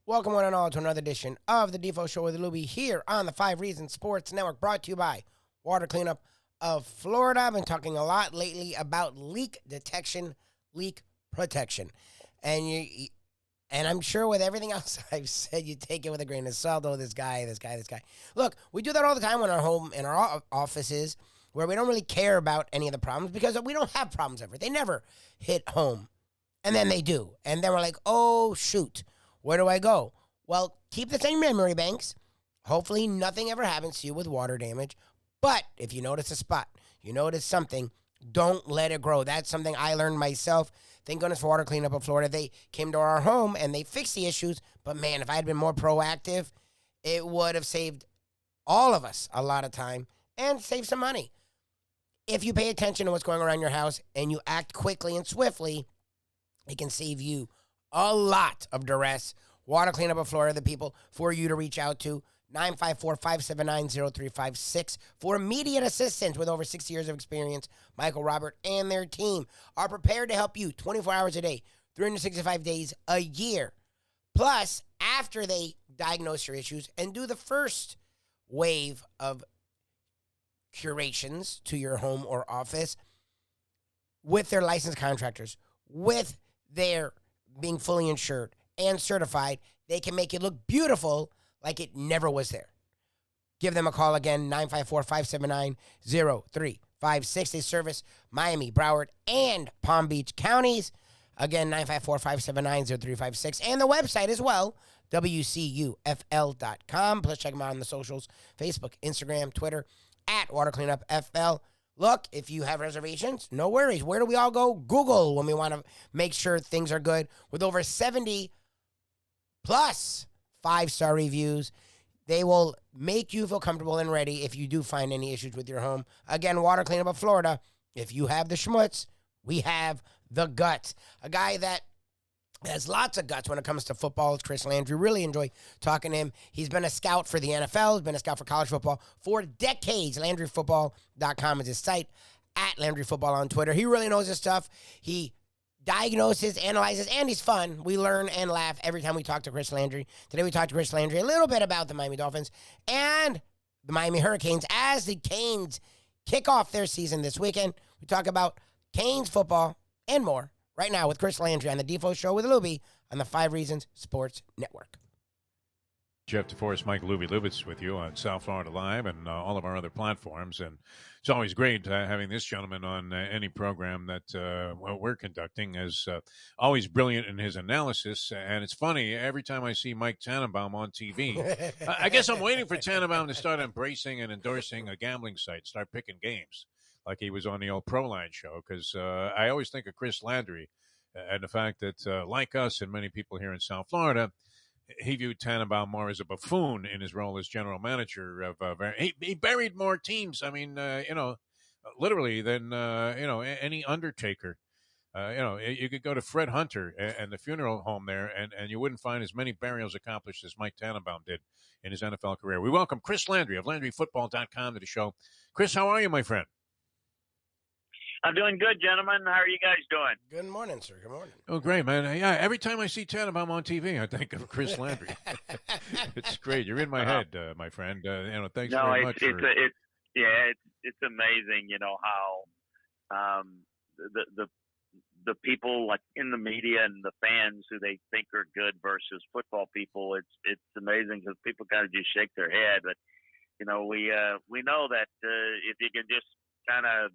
Welcome one and all to another edition of the Defo Show with Lubie here on the 5 Reasons Sports Network, brought to you by Water Cleanup of Florida. I've been talking a lot lately about leak detection, leak protection. And I'm sure with everything else I've said, you take it with a grain of salt. Oh, this guy. Look, we do that all the time in our offices, where we don't really care about any of the problems because we don't have problems ever. They never hit home. And then they do. And then we're like, oh, shoot. Where do I go? Well, keep the same memory banks. Hopefully nothing ever happens to you with water damage. But if you notice a spot, you notice something, don't let it grow. That's something I learned myself. Thank goodness for Water Cleanup of Florida. They came to our home and they fixed the issues. But man, if I had been more proactive, it would have saved all of us a lot of time and saved some money. If you pay attention to what's going around your house and you act quickly and swiftly, it can save you a lot of duress. Water Cleanup of Florida, the people for you to reach out to, 954-579-0356. For immediate assistance with over 6 years of experience, Michael, Robert, and their team are prepared to help you 24 hours a day, 365 days a year. Plus, after they diagnose your issues and do the first wave of curations to your home or office with their licensed contractors, with their being fully insured and certified, they can make it look beautiful like it never was there. Give them a call again, 954-579-0356. They service Miami, Broward, and Palm Beach counties. Again, 954-579-0356. And the website as well, WCUFL.com. Plus, check them out on the socials, Facebook, Instagram, Twitter, at Water Cleanup FL. Look, if you have reservations, no worries. Where do we all go? Google when we want to make sure things are good. With over 70 plus 5-star reviews, they will make you feel comfortable and ready if you do find any issues with your home. Again, Water Cleanup of Florida. If you have the schmutz, we have the guts. A guy that has lots of guts when it comes to football. It's Crhsi Landry. Really enjoy talking to him. He's been a scout for the NFL. He's been a scout for college football for decades. LandryFootball.com is his site. At LandryFootball on Twitter. He really knows his stuff. He diagnoses, analyzes, and he's fun. We learn and laugh every time we talk to Crhsi Landry. Today we talked to Crhsi Landry a little bit about the Miami Dolphins and the Miami Hurricanes as the Canes kick off their season this weekend. We talk about Canes football and more right now with Crhsi Landry on the Defo Show with Lubie on the 5 Reasons Sports Network. Jeff DeForest, Mike Lubitz with you on South Florida Live and all of our other platforms. And it's always great having this gentleman on any program that we're conducting. As always brilliant in his analysis. And it's funny, every time I see Mike Tannenbaum on TV, I guess I'm waiting for Tannenbaum to start embracing and endorsing a gambling site, start picking games like he was on the old Proline show, because I always think of Crhsi Landry and the fact that, like us and many people here in South Florida, he viewed Tannenbaum more as a buffoon in his role as general manager of. He buried more teams. I mean, literally than any undertaker. You could go to Fred Hunter and the funeral home there, and you wouldn't find as many burials accomplished as Mike Tannenbaum did in his NFL career. We welcome Crhsi Landry of LandryFootball.com to the show. Chris, how are you, my friend? I'm doing good, gentlemen. How are you guys doing? Good morning, sir. Good morning. Oh, great, man. Yeah, every time I see Tannenbaum on TV, I think of Crhsi Landry. It's great. You're in my head, my friend. Thanks very much. It's amazing, how the people like in the media and the fans who they think are good versus football people. It's amazing because people kind of just shake their head. But we know that if you can just kind of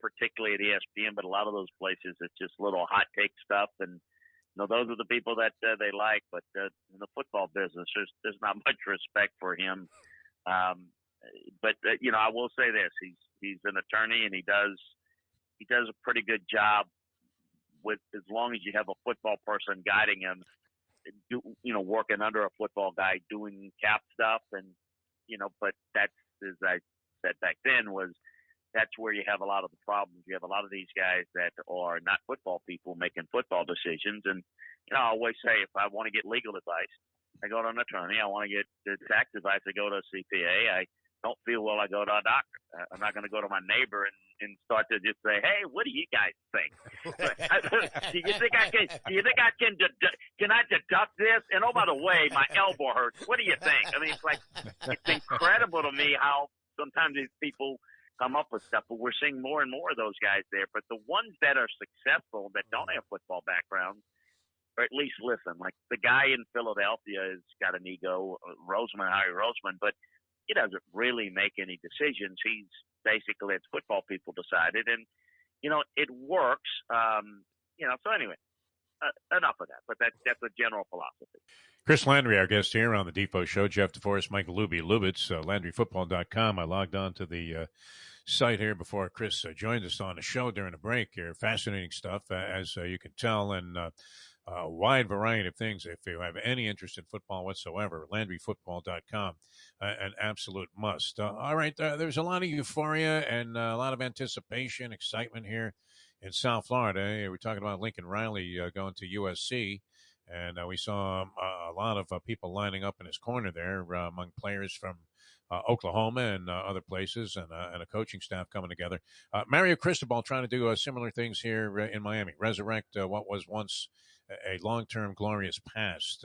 particularly at ESPN, but a lot of those places, it's just little hot take stuff. And, those are the people that they like. But in the football business, there's not much respect for him. I will say this. He's an attorney, and he does a pretty good job with, as long as you have a football person guiding him, working under a football guy, doing cap stuff. And, but that's, as I said back then, that's where you have a lot of the problems. You have a lot of these guys that are not football people making football decisions. And, I always say, if I want to get legal advice, I go to an attorney. I want to get tax advice, I go to a CPA. I don't feel well, I go to a doctor. I'm not going to go to my neighbor and start to just say, "Hey, what do you guys think? Do you think I can? Can I deduct this? And oh, by the way, my elbow hurts. What do you think?" I mean, it's incredible to me how sometimes these people come up with stuff, but we're seeing more and more of those guys there. But the ones that are successful that don't have football backgrounds, or at least listen, like the guy in Philadelphia has got an ego, Harry Roseman, but he doesn't really make any decisions. He's basically, it's football people decided, and it works. So anyway, enough of that. But that's a general philosophy. Crhsi Landry, our guest here on the Defo Show. Jeff DeForest, Michael Lubie, Lubitz, LandryFootball.com. I logged on to the site here before Chris joined us on the show during the break here. Fascinating stuff, as you can tell, and a wide variety of things. If you have any interest in football whatsoever, LandryFootball.com, an absolute must. All right, there's a lot of euphoria and a lot of anticipation, excitement here in South Florida. We're talking about Lincoln Riley going to USC. And we saw a lot of people lining up in his corner there among players from Oklahoma and other places, and a coaching staff coming together. Mario Cruistobal trying to do similar things here in Miami, resurrect what was once a long-term glorious past.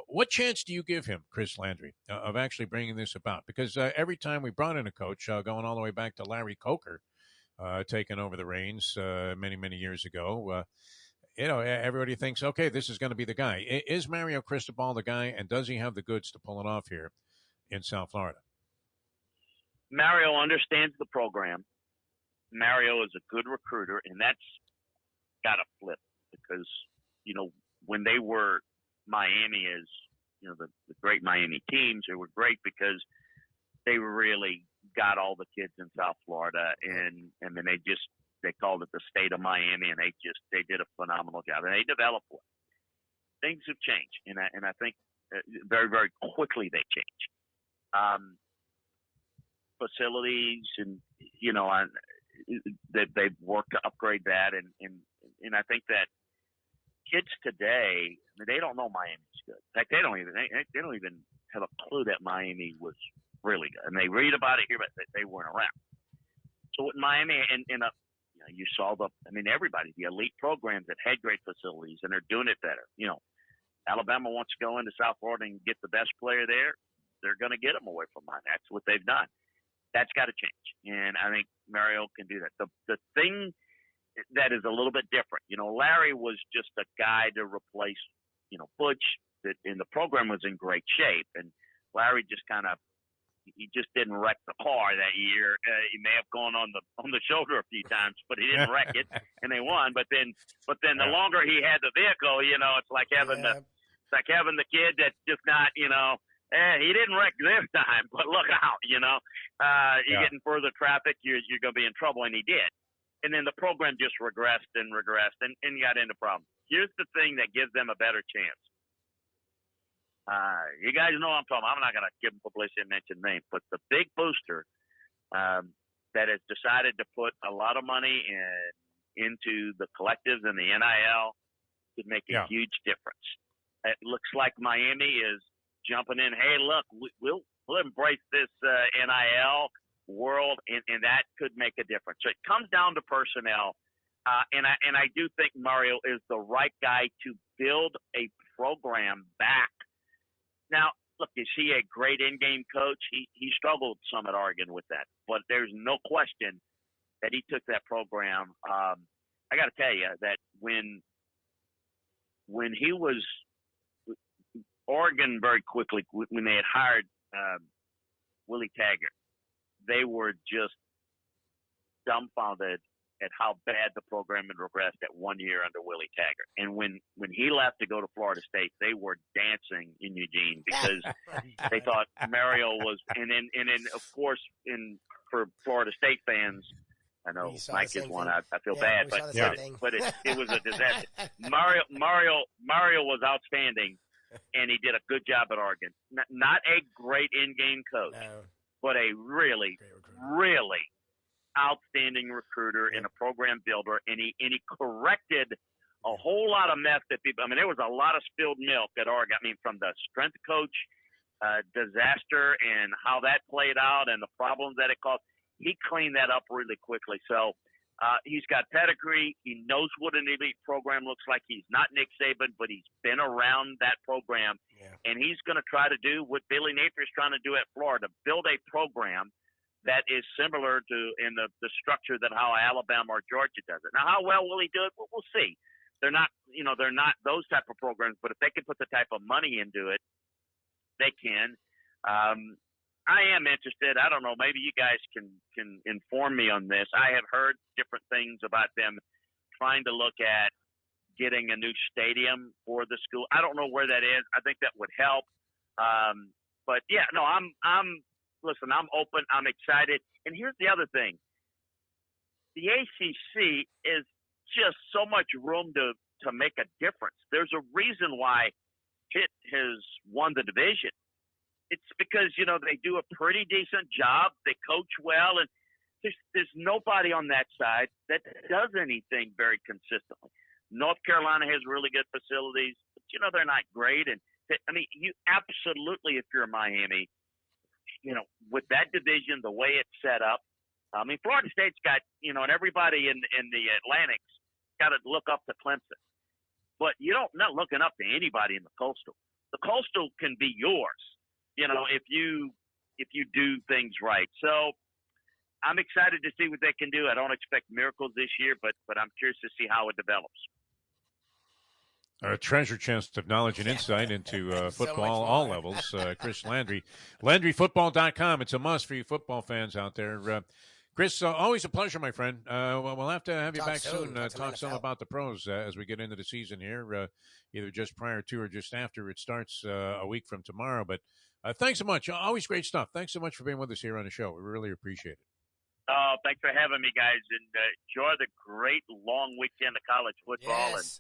What chance do you give him, Crhsi Landry, of actually bringing this about? Because every time we brought in a coach, going all the way back to Larry Coker, taking over the reins many, many years ago, everybody thinks, okay, this is going to be the guy. Is Mario Cruistobal the guy, and does he have the goods to pull it off here in South Florida? Mario understands the program. Mario is a good recruiter, and that's got to flip because, when they were Miami as, the great Miami teams, they were great because they really got all the kids in South Florida, and then they called it the state of Miami, and they did a phenomenal job, and they developed one. Things have changed, and I think very, very quickly they change. Facilities, and they've worked to upgrade that, and I think that kids today, they don't know Miami's good. In fact, they don't even have a clue that Miami was really good, and they read about it here, but they weren't around. So with Miami, and you saw everybody, the elite programs that had great facilities, and they're doing it better. Alabama wants to go into South Florida and get the best player there. They're going to get them away from mine. That's what they've done. That's got to change. And I think Mario can do that. The thing that is a little bit different, Larry was just a guy to replace, Butch, and the program was in great shape. And Larry just he just didn't wreck the car that year. He may have gone on the shoulder a few times, but he didn't wreck it, and they won. But then the longer he had the vehicle, it's like having the kid that's just not, he didn't wreck this time, but look out, you get in further traffic, you're going to be in trouble, and he did. And then the program just regressed and got into problems. Here's the thing that gives them a better chance. You guys know what I'm talking about. I'm not going to give them publicity and mention names, but the big booster that has decided to put a lot of money into the collectives and the NIL could make a huge difference. It looks like Miami is jumping in. Hey, look, we'll embrace this NIL world, and that could make a difference. So it comes down to personnel, and I do think Mario is the right guy to build a program back. Now, look, is he a great in-game coach? He struggled some at Oregon with that, but there's no question that he took that program. I got to tell you that when he was Oregon, very quickly when they had hired Willie Taggart, they were just dumbfounded at how bad the program had regressed at 1 year under Willie Taggart. And when he left to go to Florida State, they were dancing in Eugene because they thought Mario was. And then of course, for Florida State fans, I know Mike is one. I feel bad, but it was a disaster. Mario was outstanding, and he did a good job at Oregon. Not a great in-game coach. No. But a really, really outstanding recruiter and a program builder, and he corrected a whole lot of mess that people. There was a lot of spilled milk at Oregon. From the strength coach disaster and how that played out and the problems that it caused. he cleaned that up really quickly. So he's got pedigree. He knows what an elite program looks like. He's not Nick Saban, but he's been around that program. Yeah. And he's going to try to do what Billy Napier is trying to do at Florida, build a program that is similar to in the structure that how Alabama or Georgia does it. Now, how well will he do it? We'll see. They're not those type of programs, but if they can put the type of money into it, they can. I am interested. I don't know. Maybe you guys can inform me on this. I have heard different things about them trying to look at getting a new stadium for the school. I don't know where that is. I think that would help. But yeah, no, I'm open. I'm excited. And here's the other thing. The ACC is just so much room to make a difference. There's a reason why Pitt has won the division. It's because, they do a pretty decent job. They coach well, and there's nobody on that side that does anything very consistently. North Carolina has really good facilities, but, they're not great. And, you absolutely, if you're Miami, with that division, the way it's set up, Florida State's got, and everybody in the Atlantic's got to look up to Clemson. But not looking up to anybody in the Coastal. The Coastal can be yours. If you do things right. So I'm excited to see what they can do. I don't expect miracles this year, but I'm curious to see how it develops. A treasure chest of knowledge and insight into football, all levels. Crhsi Landry, LandryFootball.com. It's a must for you football fans out there. Chris, always a pleasure, my friend. We'll have to have you back soon. Talk some about the pros as we get into the season here, either just prior to or just after it starts a week from tomorrow. But thanks so much. Always great stuff. Thanks so much for being with us here on the show. We really appreciate it. Oh, thanks for having me, guys. And enjoy the great long weekend of college football. Yes.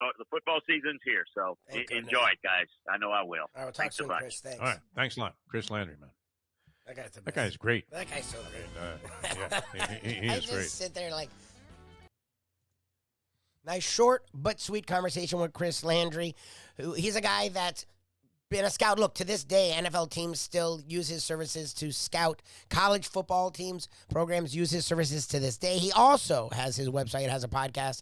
And the football season's here, so enjoy it, guys. I know I will. All right, we'll talk soon, Chris. Thanks. All right. Thanks a lot. Crhsi Landry, man. That guy's great. That guy's so great. He is great. I just sit there like, nice short but sweet conversation with Crhsi Landry. He's a guy that's been a scout. Look, to this day, NFL teams still use his services to scout. College football teams, programs use his services to this day. He also has his website, has a podcast,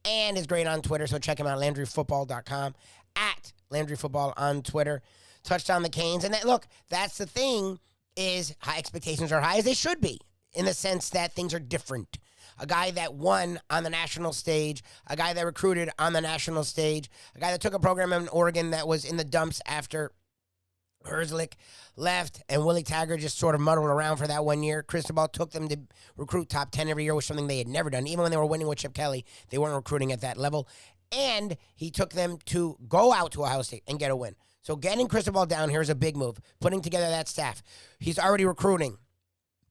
and is great on Twitter. So check him out, LandryFootball.com, at LandryFootball on Twitter. Touchdown the Canes. And look, that's the thing, is high expectations are high, as they should be, in the sense that things are different. A guy that won on the national stage, a guy that recruited on the national stage, a guy that took a program in Oregon that was in the dumps after Herzlich left and Willie Taggart just sort of muddled around for that 1 year. Cristobal took them to recruit top 10 every year, which was something they had never done. Even when they were winning with Chip Kelly, they weren't recruiting at that level. And he took them to go out to Ohio State and get a win. So getting Cristobal down here is a big move. Putting together that staff. He's already recruiting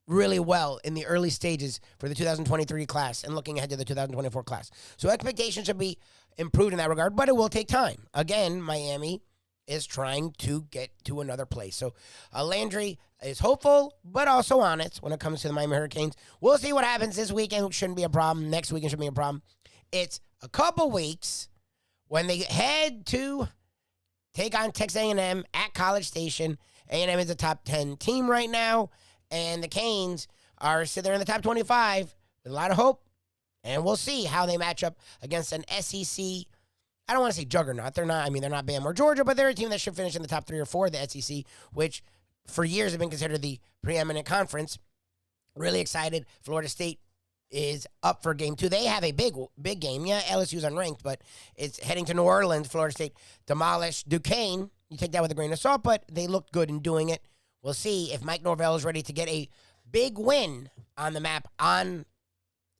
really well in the early stages for the 2023 class and looking ahead to the 2024 class. So expectations should be improved in that regard, but it will take time. Again, Miami is trying to get to another place. So Landry is hopeful, but also honest when it comes to the Miami Hurricanes. We'll see what happens this weekend. Shouldn't be a problem. Next weekend shouldn't be a problem. It's a couple weeks when they head to take on Texas A&M at College Station. A&M is a top 10 team right now. And the Canes are sitting there in the top 25 with a lot of hope. And we'll see how they match up against an SEC. I don't want to say juggernaut. They're not Bama or Georgia, but they're a team that should finish in the top 3 or 4 of the SEC, which for years have been considered the preeminent conference. Really excited. Florida State is up for game 2. They have a big game. Yeah, LSU's unranked, but it's heading to New Orleans. Florida State demolished Duquesne. You take that with a grain of salt, but they looked good in doing it. We'll see if Mike Norvell is ready to get a big win on the map.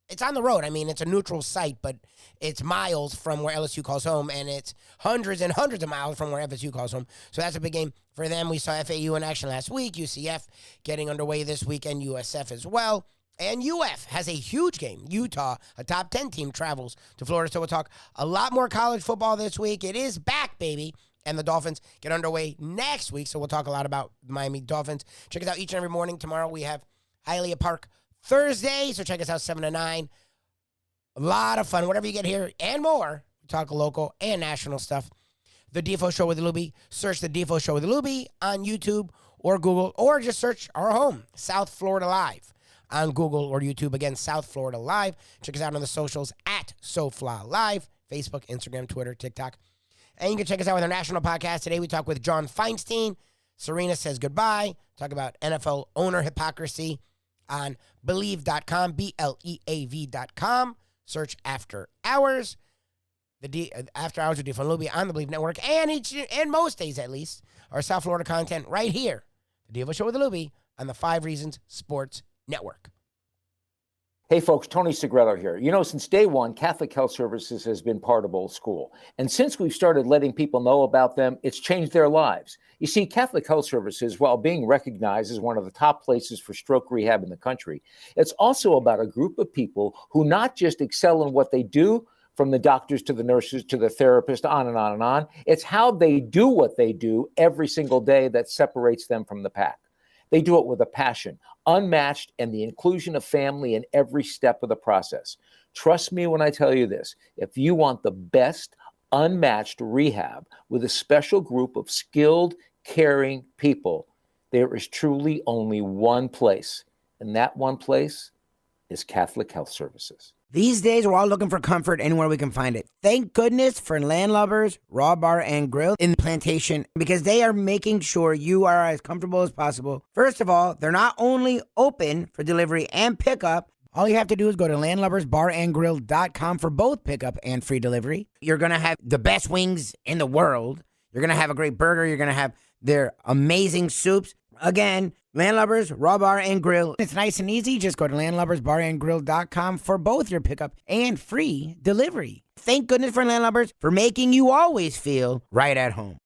It's on the road. It's a neutral site, but it's miles from where LSU calls home, and it's hundreds and hundreds of miles from where FSU calls home. So that's a big game for them. We saw FAU in action last week, UCF getting underway this weekend, USF as well. And UF has a huge game. Utah, a top 10 team, travels to Florida. So we'll talk a lot more college football this week. It is back, baby. And the Dolphins get underway next week, so we'll talk a lot about the Miami Dolphins. Check us out each and every morning. Tomorrow we have Hialeah Park Thursday, so check us out 7 to 9. A lot of fun. Whatever you get here and more, we talk local and national stuff. The Defo Show with Lubie. Search the Defo Show with Lubie on YouTube or Google, or just search our home, South Florida Live, on Google or YouTube. Again, South Florida Live. Check us out on the socials at SoFla Live, Facebook, Instagram, Twitter, TikTok. And you can check us out with our national podcast. Today we talk with John Feinstein. Serena Says Goodbye. Talk about NFL owner hypocrisy on Believe.com, BLEAV.com. Search After Hours. After Hours with Defo and Lubie on the Believe Network. And most days, at least, our South Florida content right here. The Defo Show with Lubie on the 5 Reasons Sports Network. Hey folks, Tony Segreto here. You know, since day one, Catholic Health Services has been part of Old School. And since we've started letting people know about them, it's changed their lives. You see, Catholic Health Services, while being recognized as one of the top places for stroke rehab in the country, it's also about a group of people who not just excel in what they do, from the doctors to the nurses to the therapists, on and on and on. It's how they do what they do every single day that separates them from the pack. They do it with a passion, unmatched, and the inclusion of family in every step of the process. Trust me when I tell you this. If you want the best, unmatched rehab with a special group of skilled, caring people, there is truly only one place, and that one place is Catholic Health Services. These days, we're all looking for comfort anywhere we can find it. Thank goodness for Landlubbers Raw Bar and Grill in Plantation, because they are making sure you are as comfortable as possible. First of all, they're not only open for delivery and pickup. All you have to do is go to landlubbersbarandgrill.com for both pickup and free delivery. You're going to have the best wings in the world. You're going to have a great burger. You're going to have their amazing soups. Again, Landlubbers, Raw Bar, and Grill. It's nice and easy. Just go to landlubbersbarandgrill.com for both your pickup and free delivery. Thank goodness for Landlubbers for making you always feel right at home.